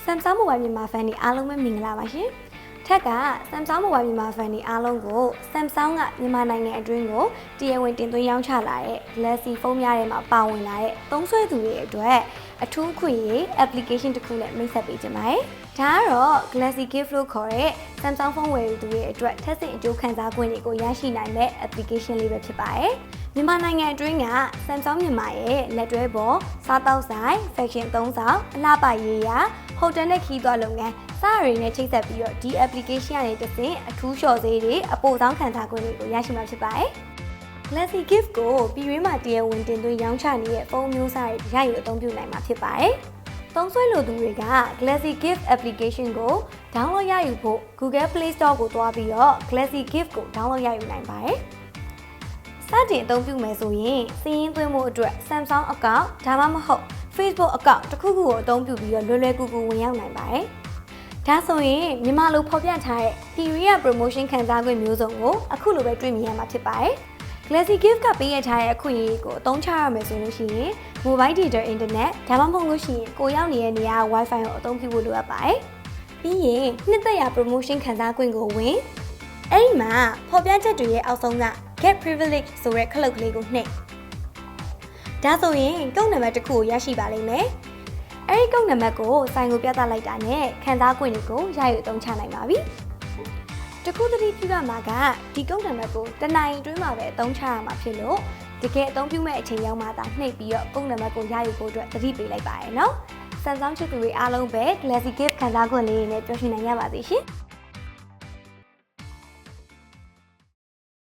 Samsung Mobile မြန်မာ fan တွေအားလုံးပဲမင်္ဂလာပါရှင်။ထက်က Samsung Mobile မြန်မာ fan တွေအားလုံးကို Samsung ကမြန်မာနိုင်ငံအတွင်းကိုတရားဝင်တင်သွင်းရောင်းချလာတဲ့ Galaxy ဖုန်းများထဲမှာပါဝင်လာတဲ့သုံးစွဲသူတွေအတွက်အထူးခွင့်ရေး application တစ်ခုနဲ့မိတ်ဆက်ပေးကြပါမယ်။ဒါကတော့ Galaxy Gift လို့ခေါ်တဲ့ Samsung ဖုန်းဝယ်ယူသူတွေအတွက်ထပ်ဆင့်အကျိုးခံစား권တွေကိုရရှိနိုင်တဲ့ application လေးပဲဖြစ်ပါတယ်။မြန်မာနိုင်ငံအတွင်းက Samsung မြန်မာရဲ့လက်တွဲပေါ်စားတောက်ဆိုင် fashion သုံးဆောင်အလှပရေးရာဟိုတယ်နဲ့ခီးသွားလုပ်ငန်းစတာတွေနဲ့ချိတ်ဆက်ပြီးတော့ဒီ application ကနေတစ်ဆင့်အထူးလျှော်ဈေးတွေအပိုဆောင်ခံစား권တွေကိုရရှိမှာဖြစ်ပါတယ်။ Galaxy Gift ကိုပြည်တွင်းမှာတရားဝင်တင်သွင်းရောင်းချနေတဲ့ဖုန်းမျိုးစားတွေရယူအသုံးပြုနိုင်မှာဖြစ်ပါတယ်။သုံးစွဲလိုသူတွေက Galaxy Gift application ကို download ရယူဖို့ Google Play Store ကိုသွားပြီးတော့ Galaxy Gift ကို download ရယူနိုင်ပါတယ်။စတင်အသုံးပြုမယ်ဆိုရင်စီးရင်သွင်းမှုအတွက် Samsung account ဒါမှမဟုတ် Facebook account တစ်ခုခုကိုအသုံးပြုပြီးတော့လွယ်လွယ်ကူကူဝင်ရောက်နိုင်ပါတယ်။ဒါဆိုရင်မြန်မာလိုဖော်ပြထားတဲ့ Period Promotion ခံစား권မျိုးစုံကိုအခုလိုပဲတွေ့မြင်ရမှာဖြစ်ပါတယ်။ Galaxy Gift ကပေးရထားတဲ့အခွင့်အရေးကိုအသုံးချရမယ်ဆိုလို့ရှိရင် Mobile Data Internet ဒါမှမဟုတ်လို့ရှိရင်ကိုရောက်နေတဲ့နေရာ Wi-Fi ကိုအသုံးပြုဖို့လိုအပ်ပါတယ်။ပြီးရင်နှစ်သက်ရာ Promotion ခံစား권ကိုဝင်အဲ့ဒီမှာဖော်ပြချက်တွေရဲ့အောက်ဆုံးက Get Privilege ဆိုတဲ့ခလုတ်ကလေးကိုနှိပ်ဒါဆိုရင်ကုတ်နံပါတ်တစ်ခုကိုရရှိပါလိမ့်မယ်။အဲဒီကုတ်နံပါတ်ကိုဆိုင်ကိုပြသလိုက်တာနဲ့ခံစား권တွေကိုရယူအသုံးချနိုင်ပါပြီ။တခုတည်းပြုရမှာကဒီကုတ်နံပါတ်ကိုတနင်္လာရီအတွင်းမှာပဲအသုံးချရမှာဖြစ်လို့တကယ်အသုံးပြုမဲ့အချိန်ရောက်မှသာနှိပ်ပြီးတော့ကုတ်နံပါတ်ကိုရယူဖို့အတွက်သတိပေးလိုက်ပါရနော်။ Samsung ချစ်သူတွေအားလုံးပဲ Galaxy Gift ခံစား권လေးတွေနဲ့ပျော်ရွှင်နိုင်ရပါစေရှင်။